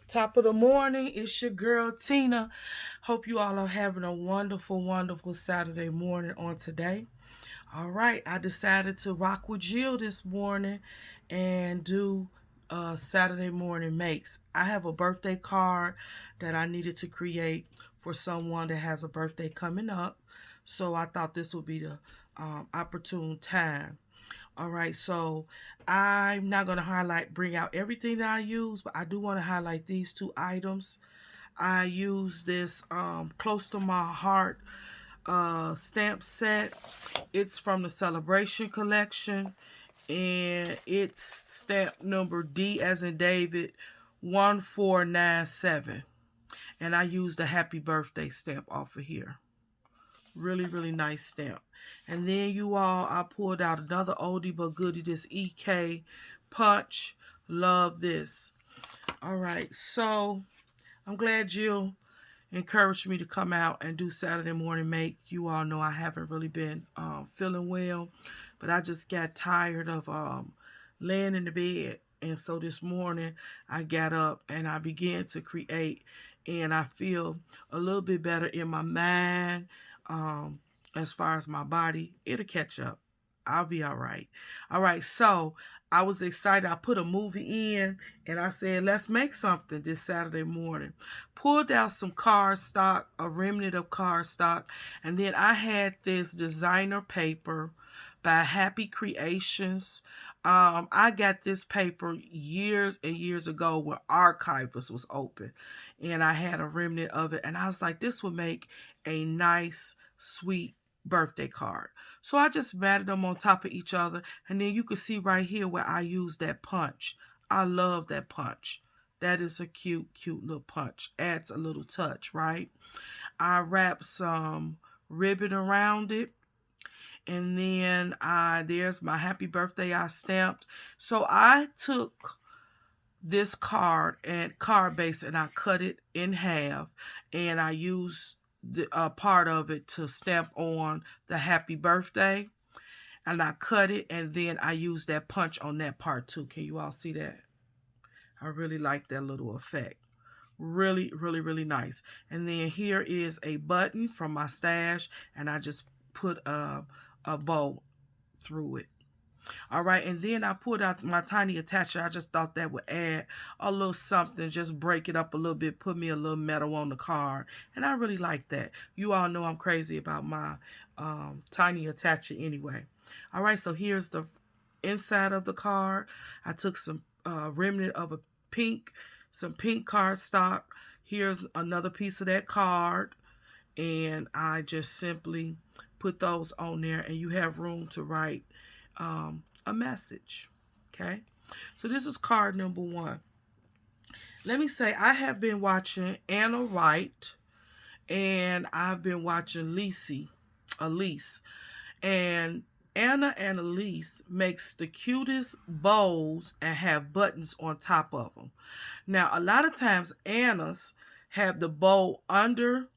Top of the morning, it's your girl Tina. Hope you all are having a wonderful, wonderful Saturday morning on today. All right, I decided to rock with Jill this morning and do Saturday morning makes. I have a birthday card that I needed to create for someone that has a birthday coming up. So I thought this would be the opportune time. All right, so I'm not going to bring out everything that I use, but I do want to highlight these two items. I use this close to my heart stamp set. It's from the Celebration collection, and it's stamp number D as in David 1497. And I used the happy birthday stamp off of here. Really, really nice stamp. And then you all, I pulled out another oldie but goodie, this EK Punch. Love this. All right, so I'm glad Jill encouraged me to come out and do Saturday morning make. You all know I haven't really been feeling well, but I just got tired of laying in the bed. And so this morning I got up and I began to create, and I feel a little bit better in my mind. Um, as far as my body, it'll catch up. I'll be all right. All right, so I was excited. I put a movie in and I said, let's make something this Saturday morning. Pulled out some cardstock, a remnant of cardstock, and then I had this designer paper by Happy Creations. I got this paper years and years ago when Archivist was open, and I had a remnant of it, and I was like, this would make a nice, sweet birthday card. So I just matted them on top of each other, and then you can see right here where I used that punch. I love that punch. That is a cute, cute little punch. Adds a little touch, right? I wrapped some ribbon around it, and then there's my happy birthday I stamped. So I took this card base, and I cut it in half, and I used the part of it to stamp on the happy birthday, and I cut it, and then I used that punch on that part too. Can you all see that? I really like that little effect. Really, really, really nice. And then here is a button from my stash, and I just put a bow through it. All right, and then I pulled out my tiny attacher. I just thought that would add a little something, just break it up a little bit, put me a little metal on the card, and I really like that. You all know I'm crazy about my tiny attacher anyway. All right, so here's the inside of the card. I took some remnant of a some pink cardstock. Here's another piece of that card, and I just simply put those on there, and you have room to write a message. Okay, so this is card number one. Let me say, I have been watching Anna Wright, and I've been watching Elise, and Anna and Elise makes the cutest bows and have buttons on top of them. Now, a lot of times Anna's have the bow under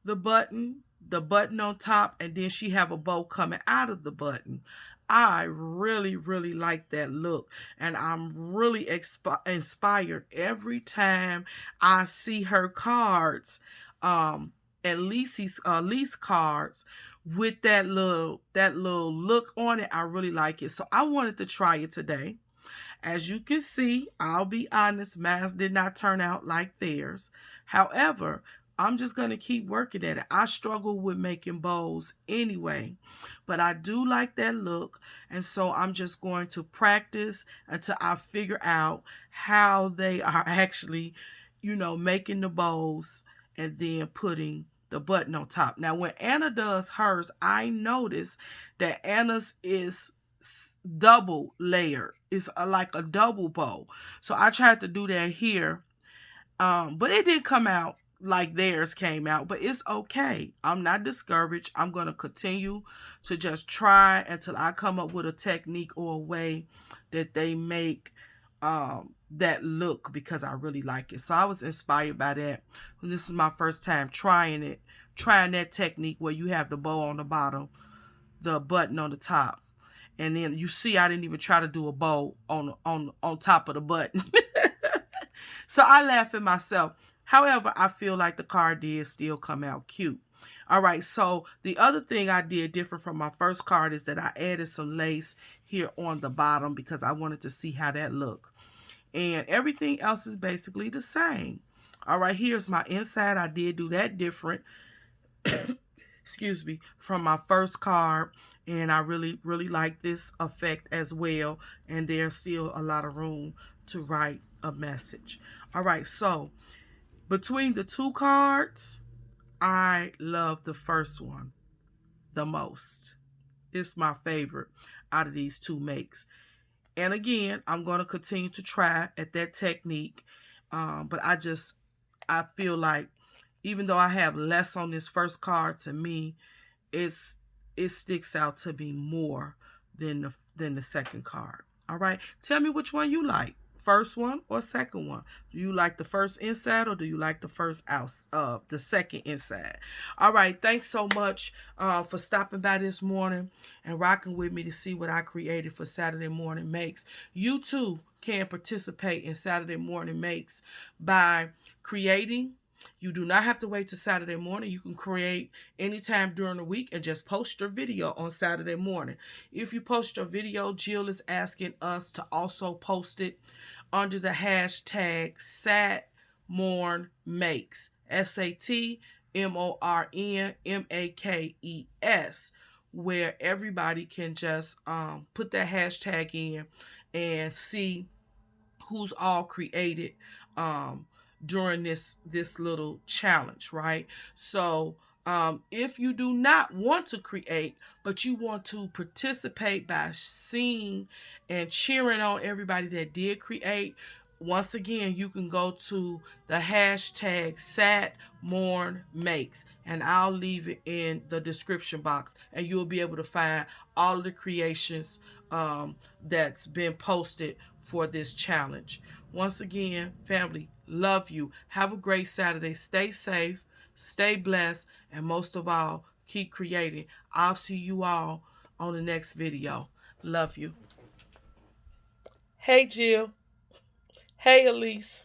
the button on top, and then she have a bow coming out of the button. I really, really like that look, and I'm really inspired every time I see her cards, and Lease cards with that little look on it. I really like it, so I wanted to try it today. As you can see, I'll be honest, mine did not turn out like theirs. However, I'm just going to keep working at it. I struggle with making bows anyway, but I do like that look, and so I'm just going to practice until I figure out how they are actually, making the bows and then putting the button on top. Now, when Anna does hers, I notice that Anna's is double layered. It's like a double bow. So I tried to do that here, but it didn't come out like theirs came out, but it's okay. I'm not discouraged. I'm going to continue to just try until I come up with a technique or a way that they make that look, because I really like it. So I was inspired by that. This is my first time trying that technique where you have the bow on the bottom, the button on the top. And then you see I didn't even try to do a bow on top of the button. So I laugh at myself. However, I feel like the card did still come out cute. All right, so the other thing I did different from my first card is that I added some lace here on the bottom because I wanted to see how that looked. And everything else is basically the same. All right, here's my inside. I did do that different, excuse me, from my first card. And I really, really like this effect as well. And there's still a lot of room to write a message. All right, so between the two cards, I love the first one the most. It's my favorite out of these two makes. And again, I'm going to continue to try at that technique. But I feel like even though I have less on this first card, to me, it's it sticks out to me more than the second card. All right, tell me which one you like, first one or second one. Do you like the first inside or do you like the first out the second inside? All right, thanks so much for stopping by this morning and rocking with me to see what I created for Saturday Morning Makes. You too can participate in Saturday Morning Makes by creating. You do not have to wait till Saturday morning. You can create anytime during the week and just post your video on Saturday morning. If you post your video, Jill is asking us to also post it under the hashtag SatMornMakes. SatMornMakes, where everybody can just put that hashtag in and see who's all created during this little challenge, right? So if you do not want to create, but you want to participate by seeing and cheering on everybody that did create, once again, you can go to the hashtag SatMornMakes, and I'll leave it in the description box, and you'll be able to find all of the creations that's been posted for this challenge. Once again, family, love you. Have a great Saturday. Stay safe, stay blessed, and most of all, keep creating. I'll see you all on the next video. Love you. Hey, Jill. Hey, Elise.